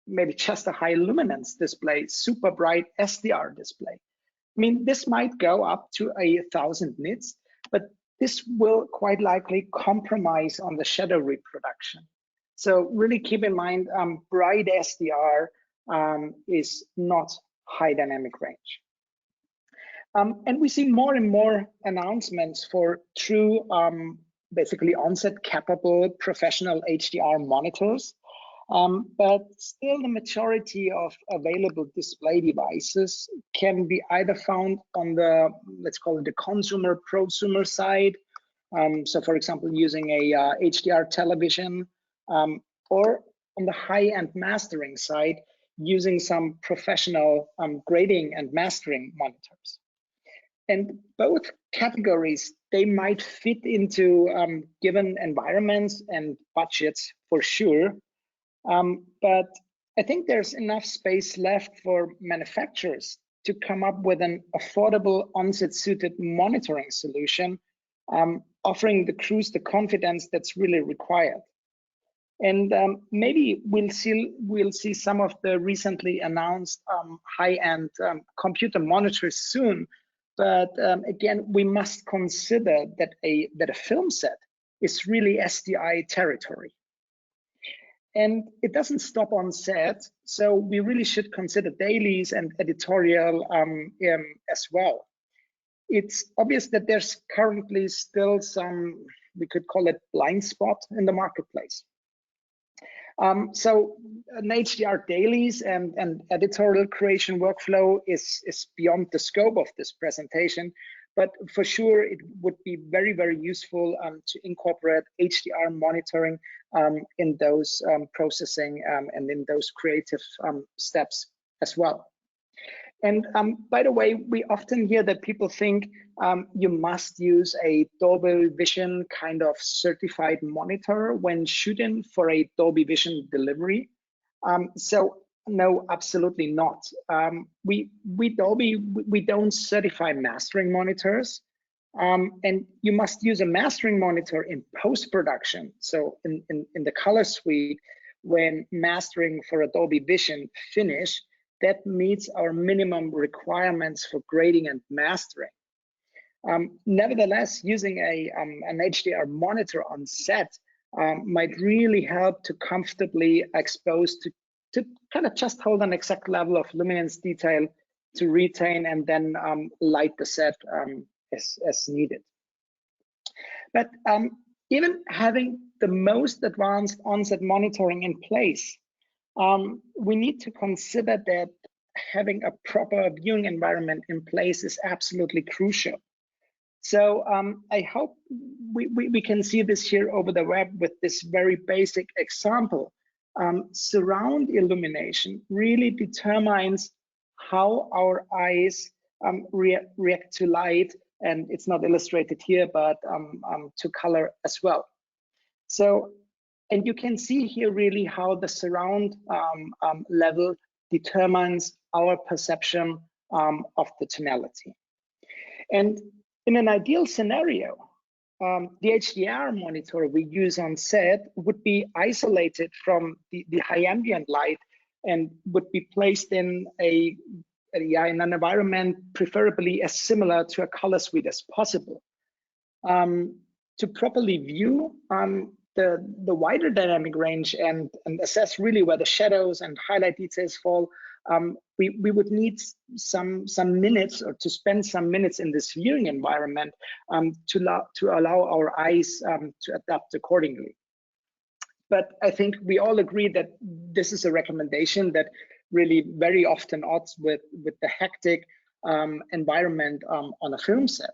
maybe just a high luminance display, super bright SDR display. I mean, this might go up to 1,000 nits, but this will quite likely compromise on the shadow reproduction. So really keep in mind, bright SDR is not high dynamic range. And we see more and more announcements for true, basically onset capable professional HDR monitors. But still the majority of available display devices can be either found on the, let's call it the consumer prosumer side. So for example, using a HDR television, or on the high-end mastering side, using some professional grading and mastering monitors. And both categories, they might fit into given environments and budgets for sure. But I think there's enough space left for manufacturers to come up with an affordable onset suited monitoring solution, offering the crews the confidence that's really required. And maybe we'll see some of the recently announced high-end computer monitors soon. But again, we must consider that a film set is really SDI territory. And it doesn't stop on set, so we really should consider dailies and editorial as well. It's obvious that there's currently still some, we could call it blind spot in the marketplace. So an HDR dailies and editorial creation workflow is beyond the scope of this presentation, but for sure it would be very, very useful to incorporate HDR monitoring in those processing and in those creative steps as well. And by the way, we often hear that people think you must use a Dolby Vision kind of certified monitor when shooting for a Dolby Vision delivery. So no, absolutely not. We don't certify mastering monitors. And you must use a mastering monitor in post-production. So in the color suite, when mastering for a Dolby Vision finish, that meets our minimum requirements for grading and mastering. Nevertheless, using an HDR monitor on set might really help to comfortably expose to kind of just hold an exact level of luminance detail to retain and then light the set as needed. But even having the most advanced on-set monitoring in place, we need to consider that having a proper viewing environment in place is absolutely crucial. So I hope we can see this here over the web with this very basic example. Surround illumination really determines how our eyes react to light, and it's not illustrated here, but to color as well. So, and you can see here really how the surround level determines our perception of the tonality. And in an ideal scenario, the HDR monitor we use on set would be isolated from the high ambient light and would be placed in in an environment preferably as similar to a color suite as possible. To properly view the wider dynamic range and assess really where the shadows and highlight details fall, we would need some minutes, or to spend some minutes in this viewing environment to allow our eyes to adapt accordingly. But I think we all agree that this is a recommendation that really very often odds with the hectic environment on a film set.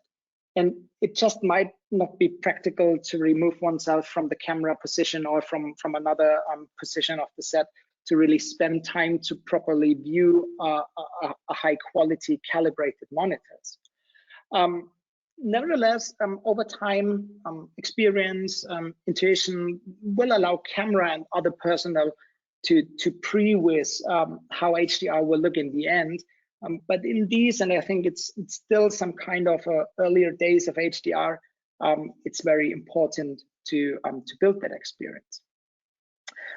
And it just might not be practical to remove oneself from the camera position or from another position of the set to really spend time to properly view a high quality calibrated monitors. Nevertheless, over time, experience, intuition will allow camera and other personnel to pre-whiz how HDR will look in the end. But in these, and I think it's still some kind of earlier days of HDR, it's very important to build that experience.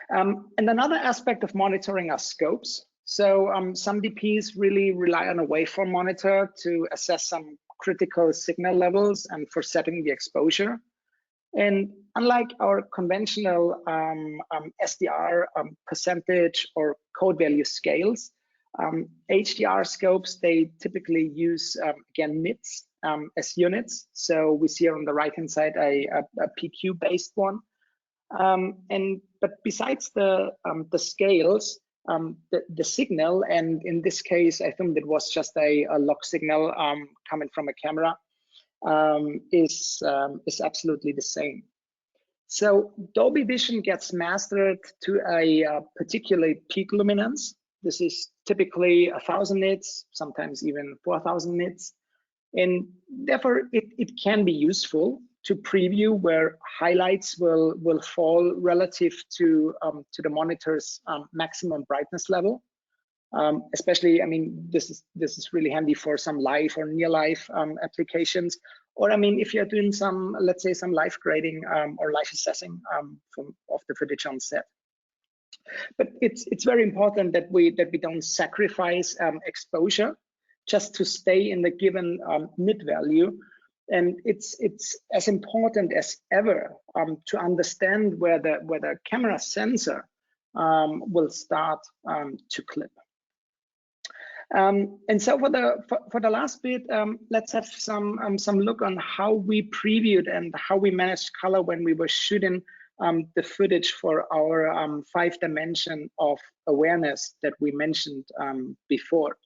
And another aspect of monitoring are scopes. So some DPs really rely on a waveform monitor to assess some critical signal levels and for setting the exposure. And unlike our conventional SDR percentage or code value scales, HDR scopes, they typically use, again, nits as units. So we see on the right-hand side a PQ-based one. But besides the scales, the signal, and in this case, I think it was just a log signal coming from a camera, is absolutely the same. So Dolby Vision gets mastered to a particular peak luminance. This is typically 1,000 nits, sometimes even 4,000 nits. And therefore, it can be useful to preview where highlights will fall relative to the monitor's maximum brightness level. Especially, I mean, this is really handy for some live or near live applications. Or, I mean, if you're doing some, let's say, some live grading or live assessing of the footage on set. But it's very important that we don't sacrifice exposure just to stay in the given nit value. And it's as important as ever to understand where the camera sensor will start to clip. And so for the last bit, let's have some look on how we previewed and how we managed color when we were shooting the footage for our 5-dimension of awareness that we mentioned before.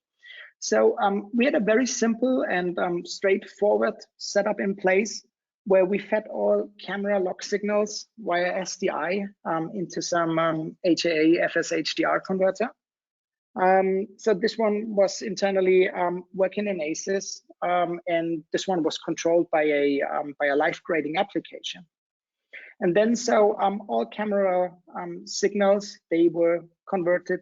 So we had a very simple and straightforward setup in place where we fed all camera log signals via SDI into some HAA FS HDR converter. So this one was internally working in ACES, and this one was controlled by a live grading application. And then so all camera signals, they were converted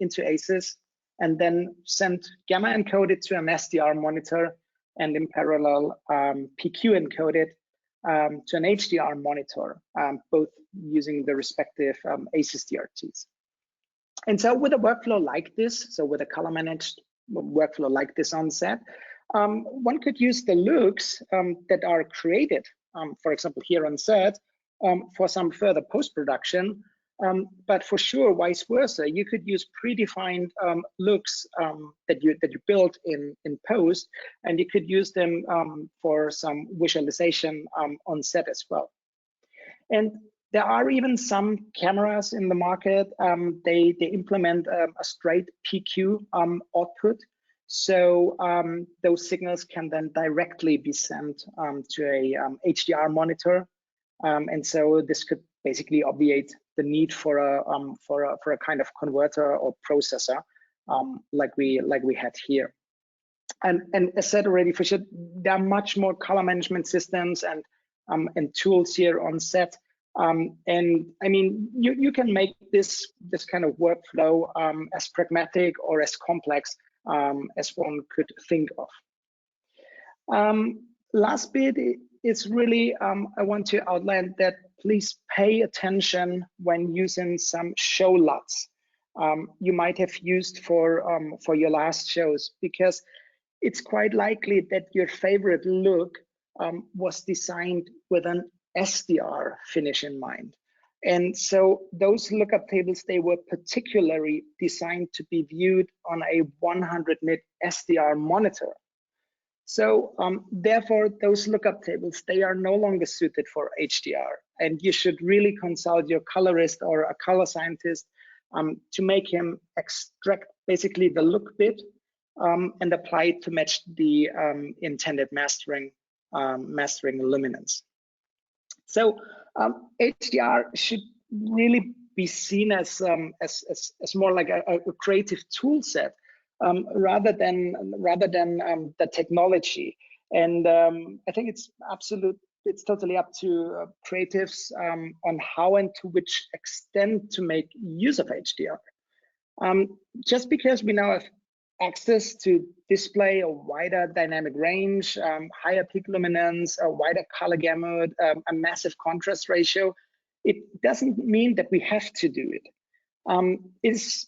into ACES and then sent gamma encoded to an SDR monitor, and in parallel PQ encoded to an HDR monitor, both using the respective ACES DRTs. And so with a workflow like this, so with a color managed workflow like this on set, one could use the looks that are created, for example, here on set, for some further post-production. But for sure, vice versa, you could use predefined looks that you built in post, and you could use them for some visualization on set as well. And there are even some cameras in the market, they implement a straight PQ output. So those signals can then directly be sent to a HDR monitor, and so this could basically obviate the need for a kind of converter or processor like we had here. And as said already, for sure, there are much more color management systems and tools here on set. And I mean, you can make this kind of workflow as pragmatic or as complex as one could think of. Last bit is really, I want to outline that please pay attention when using some show LUTs you might have used for your last shows, because it's quite likely that your favorite look was designed with an SDR finish in mind. And so those lookup tables, they were particularly designed to be viewed on a 100 nit SDR monitor. So therefore, those lookup tables, they are no longer suited for HDR. And you should really consult your colorist or a color scientist to make him extract basically the look bit and apply it to match the intended mastering luminance. So HDR should really be seen as more like a creative tool set rather than the technology. And I think it's totally up to creatives on how and to which extent to make use of HDR. Just because we now have access to display a wider dynamic range, higher peak luminance, a wider color gamut, a massive contrast ratio, it doesn't mean that we have to do it. It's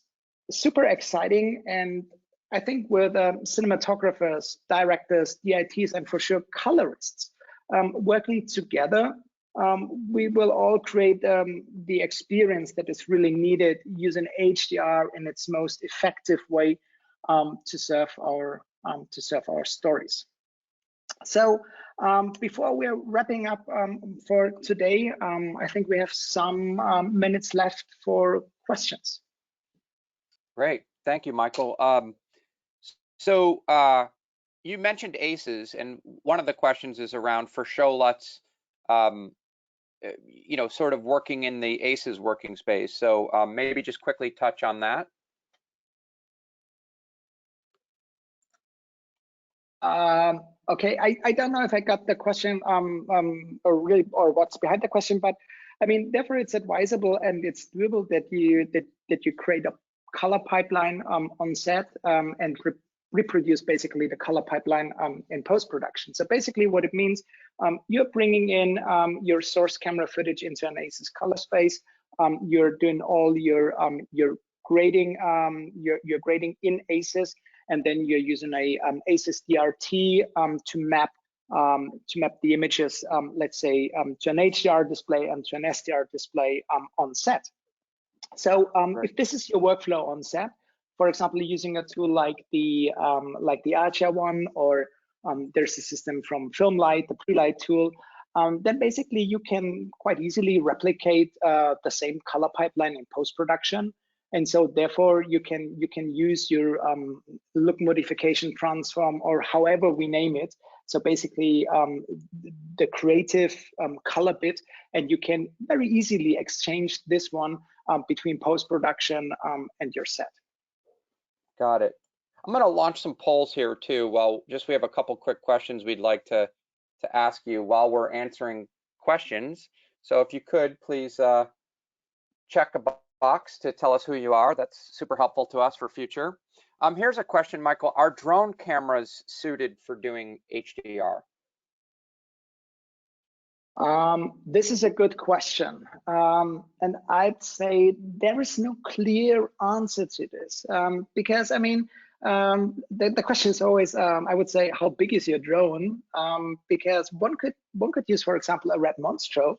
super exciting, and I think with cinematographers, directors, DITs, and for sure colorists working together, we will all create the experience that is really needed using HDR in its most effective way to serve our stories. So before we're wrapping up for today, I think we have some minutes left for questions. Great, thank you, Michael. So you mentioned ACEs, and one of the questions is around for show LUTs, you know, sort of working in the ACEs working space. So maybe just quickly touch on that. Okay, I don't know if I got the question or what's behind the question, but I mean, therefore it's advisable and it's doable that you create a color pipeline on set and reproduce basically the color pipeline in post-production. So basically what it means, you're bringing in your source camera footage into an ACES color space. You're doing all your grading, you're grading in ACES, and then you're using a ACES DRT to map the images, let's say, to an HDR display and to an SDR display on set. So if this is your workflow on set, for example, using a tool like the Archer one, or there's a system from Filmlight, the Prelight tool, then basically you can quite easily replicate the same color pipeline in post-production. And so therefore you can use your look modification transform, or however we name it. So basically the creative color bit, and you can very easily exchange this one between post-production and your set. Got it. I'm going to launch some polls here too. Well, just we have a couple quick questions we'd like to ask you while we're answering questions. So if you could please check a box to tell us who you are. That's super helpful to us for future. Here's a question, Michael. Are drone cameras suited for doing HDR? This is a good question. And I'd say there is no clear answer to this because, I mean, the question is always, I would say, how big is your drone? Because one could use, for example, a red Monstro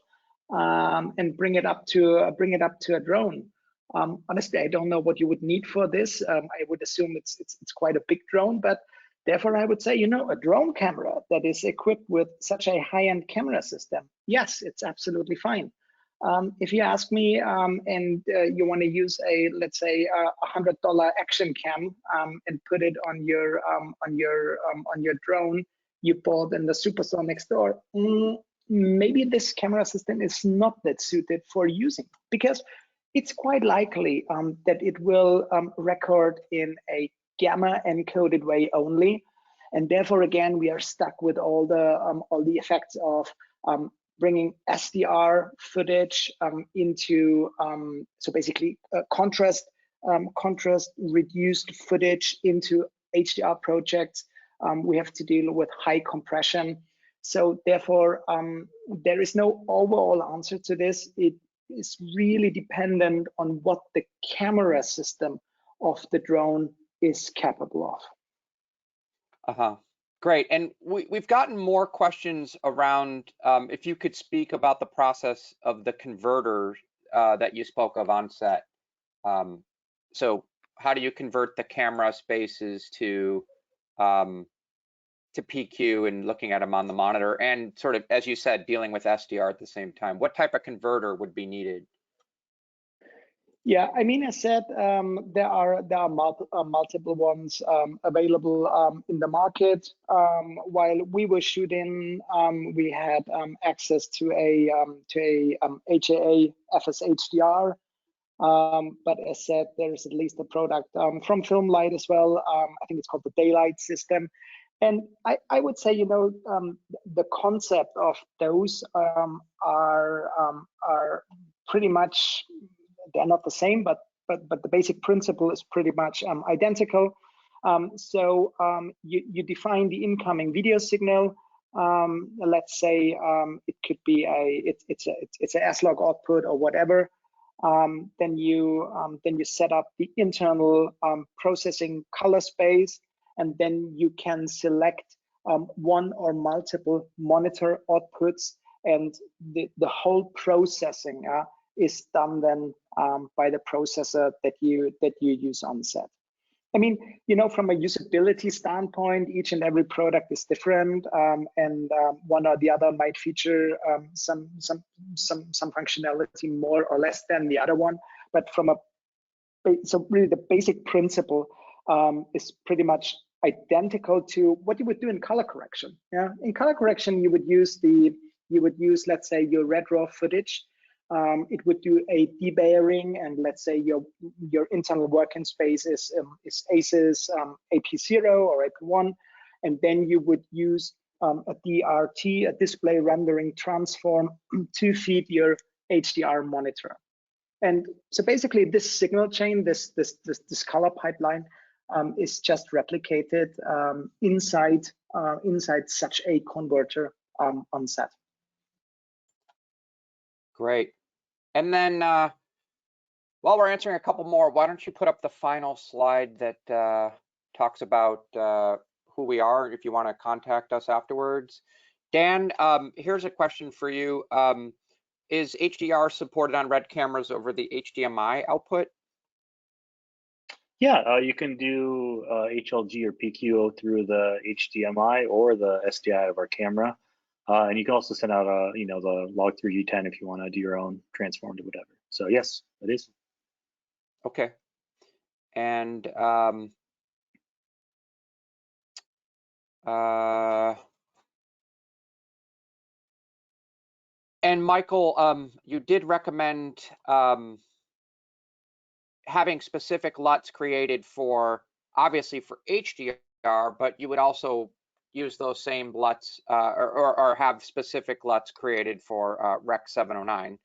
and bring it up to a drone. Honestly, I don't know what you would need for this. I would assume it's quite a big drone, but therefore I would say, you know, a drone camera that is equipped with such a high-end camera system, yes, it's absolutely fine. If you ask me, and you want to use a, let's say, $100 action cam and put it on your drone you bought in the superstore next door, maybe this camera system is not that suited for using, because it's quite likely that it will record in a gamma encoded way only, and therefore again we are stuck with all the effects of bringing SDR footage into so basically contrast reduced footage into HDR projects. We have to deal with high compression. So therefore, there is no overall answer to this. It is really dependent on what the camera system of the drone is capable of. Great. And we've gotten more questions around if you could speak about the process of the converter that you spoke of on set. So how do you convert the camera spaces to PQ and looking at them on the monitor, and sort of, as you said, dealing with SDR at the same time? What type of converter would be needed? Yeah, I mean, as said, there are multiple ones available in the market. While we were shooting, we had access to a HAA FS HDR. But as said, there is at least a product from Filmlight as well. I think it's called the Daylight system. And I would say, you know, the concept of those are pretty much, they're not the same, but the basic principle is pretty much identical. So you define the incoming video signal. Let's say it could be it's an S-log output or whatever. Then you set up the internal processing color space, and then you can select one or multiple monitor outputs, and the whole processing is done then by the processor that you use on set. I mean, you know, from a usability standpoint, each and every product is different, and one or the other might feature some functionality more or less than the other one. But so really the basic principle is pretty much identical to what you would do in color correction. Yeah, in color correction, you would use let's say your red raw footage. It would do a debayering, and let's say your internal working space is ACES AP0 or AP1, and then you would use a DRT, a display rendering transform, to feed your HDR monitor. And so basically, this signal chain, this color pipeline, is just replicated inside such a converter on set. Great. And then while we're answering a couple more, why don't you put up the final slide that talks about who we are, if you want to contact us afterwards. Dan, here's a question for you. Is HDR supported on RED cameras over the HDMI output? Yeah, you can do HLG or PQO through the HDMI or the SDI of our camera. And you can also send out the log through G10 if you want to do your own transformed or whatever. So yes, it is. Okay. And Michael, you did recommend having specific LUTs created for, obviously for HDR, but you would also use those same LUTs or have specific LUTs created for Rec 709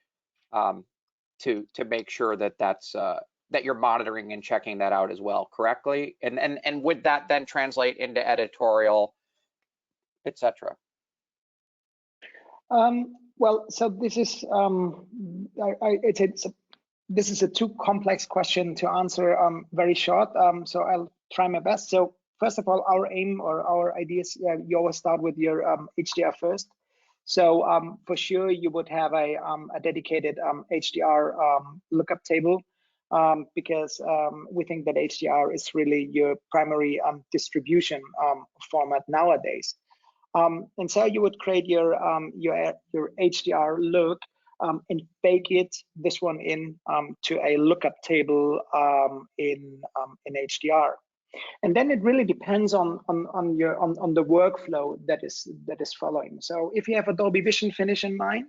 to make sure that that you're monitoring and checking that out as well correctly, and would that then translate into editorial, etc.? Well, so this is this is a too complex question to answer very short. So I'll try my best. So first of all, our aim or our idea is you always start with your HDR first. So for sure, you would have a dedicated HDR lookup table because we think that HDR is really your primary distribution format nowadays. And so you would create your HDR look and bake this one in to a lookup table in HDR. And then it really depends on the workflow that is following. So if you have a Dolby Vision finish in mind,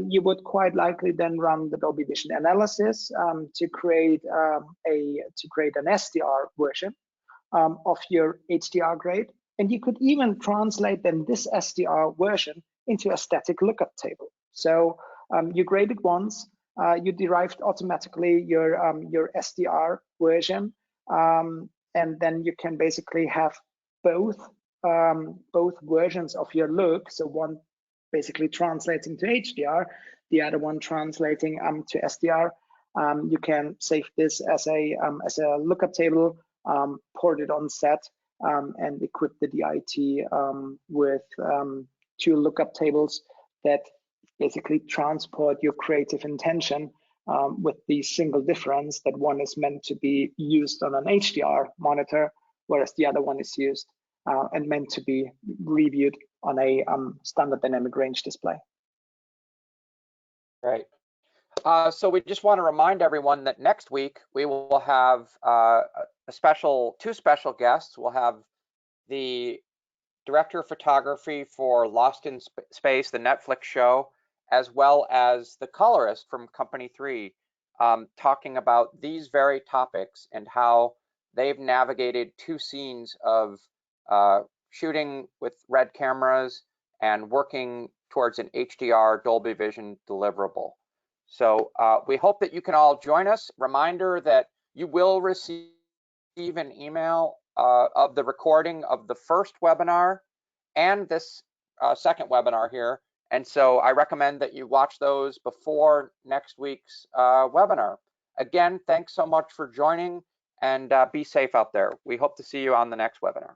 you would quite likely then run the Dolby Vision analysis to create an SDR version of your HDR grade. And you could even translate then this SDR version into a static lookup table. So you grade it once, you derived automatically your SDR version, and then you can basically have both versions of your look. So one basically translating to HDR, the other one translating to SDR. You can save this as a lookup table, port it on set, and equip the DIT with 2 lookup tables that basically transport your creative intention with the single difference that one is meant to be used on an HDR monitor, whereas the other one is used and meant to be reviewed on a standard dynamic range display. Right. So we just want to remind everyone that next week we will have two special guests. We'll have the director of photography for Lost in Space, the Netflix show, as well as the colorist from Company 3, talking about these very topics and how they've navigated 2 scenes of shooting with RED cameras and working towards an HDR Dolby Vision deliverable. So we hope that you can all join us. Reminder that you will receive an email of the recording of the first webinar and this second webinar here. And so I recommend that you watch those before next week's webinar. Again, thanks so much for joining, and be safe out there. We hope to see you on the next webinar.